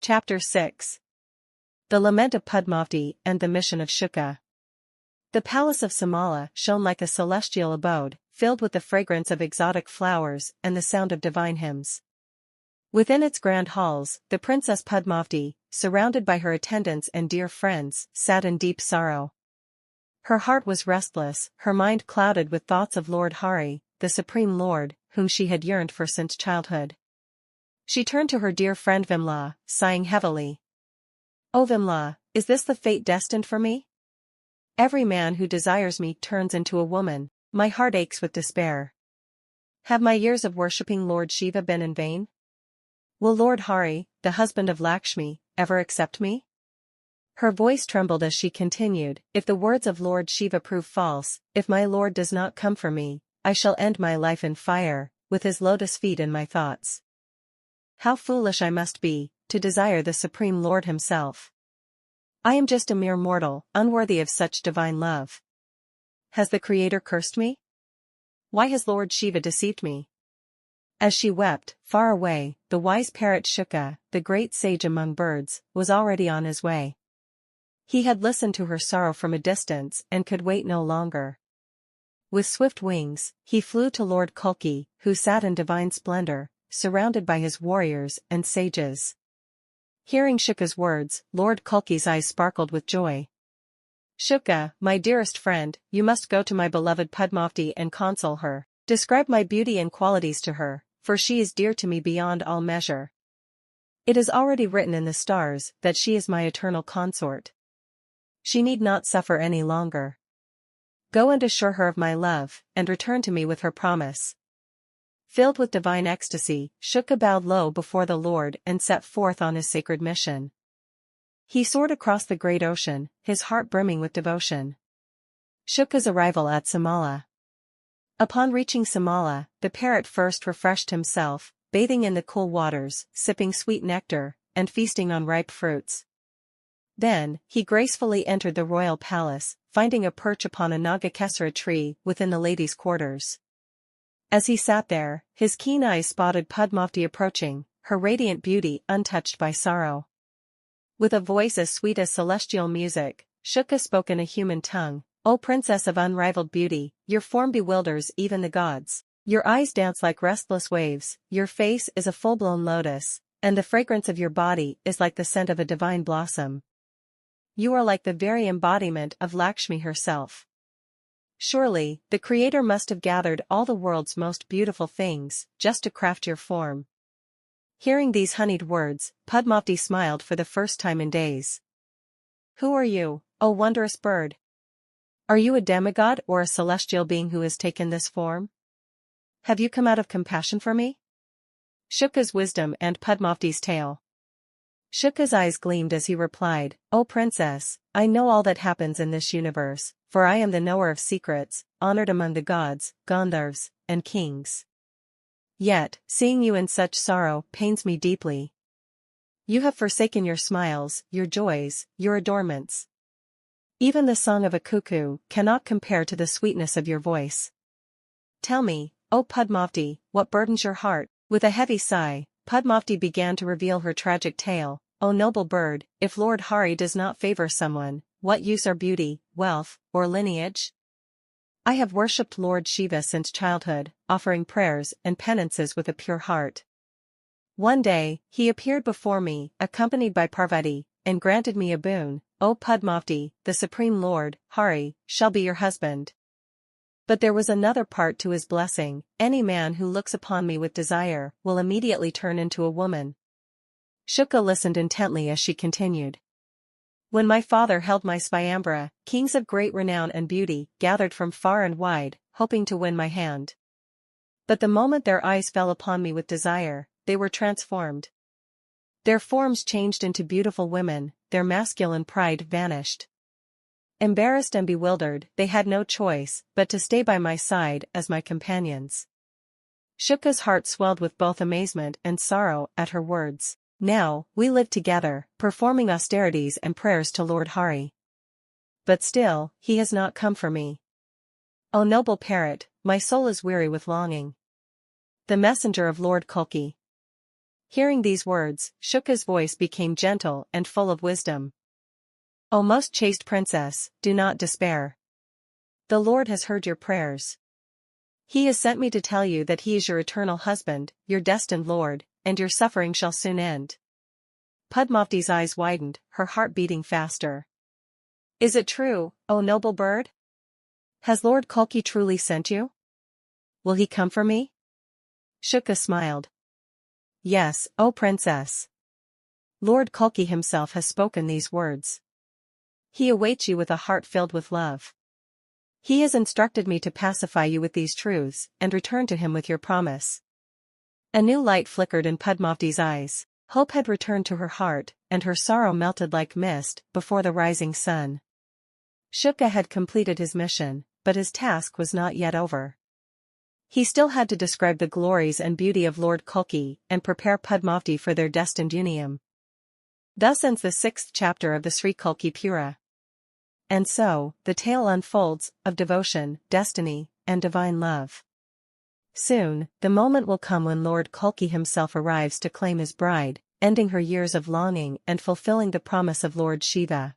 Chapter 6. The Lament of Padmavati and the Mission of Suka. The palace of Simhala shone like a celestial abode, filled with the fragrance of exotic flowers and the sound of divine hymns. Within its grand halls, the Princess Padmavati, surrounded by her attendants and dear friends, sat in deep sorrow. Her heart was restless, her mind clouded with thoughts of Lord Hari, the Supreme Lord, whom she had yearned for since childhood. She turned to her dear friend Vimala, sighing heavily. "Oh Vimala, is this the fate destined for me? Every man who desires me turns into a woman, my heart aches with despair. Have my years of worshipping Lord Shiva been in vain? Will Lord Hari, the husband of Lakshmi, ever accept me?" Her voice trembled as she continued, "If the words of Lord Shiva prove false, if my Lord does not come for me, I shall end my life in fire, with his lotus feet in my thoughts. How foolish I must be, to desire the Supreme Lord himself. I am just a mere mortal, unworthy of such divine love. Has the Creator cursed me? Why has Lord Shiva deceived me?" As she wept, far away, the wise parrot Suka, the great sage among birds, was already on his way. He had listened to her sorrow from a distance and could wait no longer. With swift wings, he flew to Lord Kalki, who sat in divine splendor, surrounded by his warriors and sages. Hearing Suka's words, Lord Kalki's eyes sparkled with joy. "Suka, my dearest friend, you must go to my beloved Padmavati and console her. Describe my beauty and qualities to her, for she is dear to me beyond all measure. It is already written in the stars that she is my eternal consort. She need not suffer any longer. Go and assure her of my love, and return to me with her promise." Filled with divine ecstasy, Suka bowed low before the Lord and set forth on his sacred mission. He soared across the great ocean, his heart brimming with devotion. Suka's arrival at Simhala. Upon reaching Simhala, the parrot first refreshed himself, bathing in the cool waters, sipping sweet nectar, and feasting on ripe fruits. Then, he gracefully entered the royal palace, finding a perch upon a Nagakesara tree within the ladies' quarters. As he sat there, his keen eyes spotted Padmavati approaching, her radiant beauty untouched by sorrow. With a voice as sweet as celestial music, Suka spoke in a human tongue. "O princess of unrivaled beauty, your form bewilders even the gods. Your eyes dance like restless waves, your face is a full-blown lotus, and the fragrance of your body is like the scent of a divine blossom. You are like the very embodiment of Lakshmi herself. Surely, the Creator must have gathered all the world's most beautiful things, just to craft your form." Hearing these honeyed words, Padmavati smiled for the first time in days. "Who are you, O wondrous bird? Are you a demigod or a celestial being who has taken this form? Have you come out of compassion for me?" Suka's wisdom and Padmavati's tale. Suka's eyes gleamed as he replied, "O princess, I know all that happens in this universe, for I am the knower of secrets, honored among the gods, Gandharvas, and kings. Yet, seeing you in such sorrow pains me deeply. You have forsaken your smiles, your joys, your adornments. Even the song of a cuckoo cannot compare to the sweetness of your voice. Tell me, O Padmavati, what burdens your heart?" With a heavy sigh, Padmavati began to reveal her tragic tale. "O noble bird, if Lord Hari does not favor someone, what use are beauty, wealth, or lineage? I have worshipped Lord Shiva since childhood, offering prayers and penances with a pure heart. One day, he appeared before me, accompanied by Parvati, and granted me a boon. O Padmavati, the Supreme Lord, Hari, shall be your husband. But there was another part to his blessing. Any man who looks upon me with desire will immediately turn into a woman." Suka listened intently as she continued. "When my father held my Swayambara, kings of great renown and beauty gathered from far and wide, hoping to win my hand. But the moment their eyes fell upon me with desire, they were transformed. Their forms changed into beautiful women, their masculine pride vanished. Embarrassed and bewildered, they had no choice but to stay by my side as my companions." Suka's heart swelled with both amazement and sorrow at her words. "Now, we live together, performing austerities and prayers to Lord Hari. But still, he has not come for me. O noble parrot, my soul is weary with longing." The messenger of Lord Kalki. Hearing these words, Shuka's voice became gentle and full of wisdom. O most chaste princess, do not despair. The Lord has heard your prayers. He has sent me to tell you that he is your eternal husband, your destined lord, and your suffering shall soon end. Padmavati's eyes widened, her heart beating faster. Is it true, O noble bird? Has Lord Kalki truly sent you? Will he come for me? Shuka smiled. Yes, O princess. Lord Kalki himself has spoken these words. He awaits you with a heart filled with love. He has instructed me to pacify you with these truths and return to him with your promise. A new light flickered in Padmavati's eyes. Hope had returned to her heart, and her sorrow melted like mist before the rising sun. Shuka had completed his mission, but his task was not yet over. He still had to describe the glories and beauty of Lord Kalki and prepare Padmavati for their destined union. Thus ends the 6th chapter of the Sri Kalki Purana. And so, the tale unfolds, of devotion, destiny, and divine love. Soon, the moment will come when Lord Kalki himself arrives to claim his bride, ending her years of longing and fulfilling the promise of Lord Shiva.